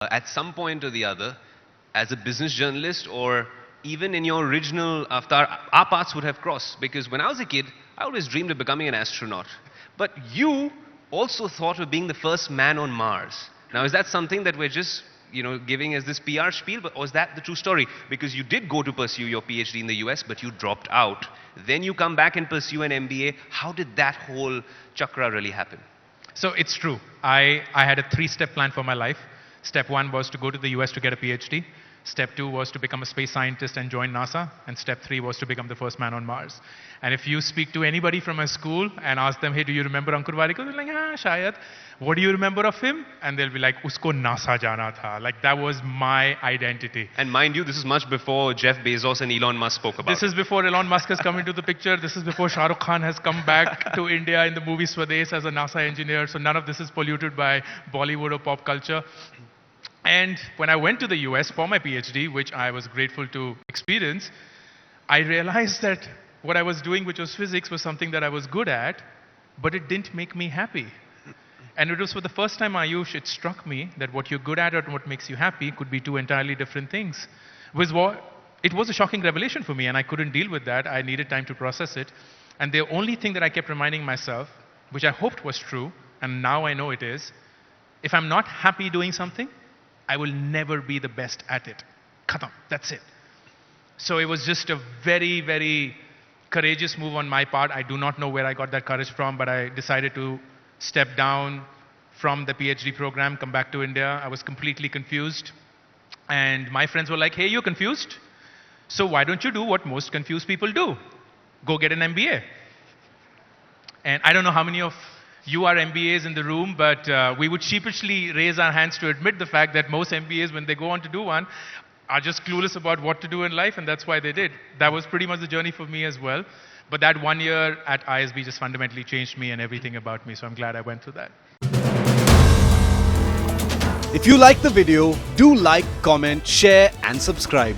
At some point or the other, as a business journalist or even in your original avatar, our paths would have crossed. Because when I was a kid, I always dreamed of becoming an astronaut. But you also thought of being the first man on Mars. Now, is that something that we're just, giving as this PR spiel, or is that the true story? Because you did go to pursue your PhD in the US, but you dropped out. Then you come back and pursue an MBA. How did that whole chakra really happen? So it's true. I had a 3-step plan for my life. Step 1 was to go to the US to get a PhD. Step 2 was to become a space scientist and join NASA. And step 3 was to become the first man on Mars. And if you speak to anybody from my school and ask them, hey, do you remember Ankur Warikoo? They're like, shayad. What do you remember of him? And they'll be like, usko NASA jana tha. Like, that was my identity. And mind you, this is much before Jeff Bezos and Elon Musk spoke about This is before Elon Musk has come into the picture. This is before Shah Rukh Khan has come back to India in the movie Swades as a NASA engineer. So none of this is polluted by Bollywood or pop culture. And when I went to the US for my PhD, which I was grateful to experience, I realized that what I was doing, which was physics, was something that I was good at, but it didn't make me happy. And it was for the first time, Ayush, it struck me that what you're good at and what makes you happy could be two entirely different things. It was a shocking revelation for me, and I couldn't deal with that. I needed time to process it. And the only thing that I kept reminding myself, which I hoped was true, and now I know it is, if I'm not happy doing something, I will never be the best at it. Khatam. That's it. So it was just a very, very courageous move on my part. I do not know where I got that courage from, but I decided to step down from the PhD program, come back to India. I was completely confused. And my friends were like, hey, you're confused? So why don't you do what most confused people do? Go get an MBA. And I don't know how many of you are MBAs in the room, but we would sheepishly raise our hands to admit the fact that most MBAs, when they go on to do one, are just clueless about what to do in life, and that's why they did. That was pretty much the journey for me as well. But that 1 year at ISB just fundamentally changed me and everything about me, so I'm glad I went through that. If you like the video, do like, comment, share and subscribe.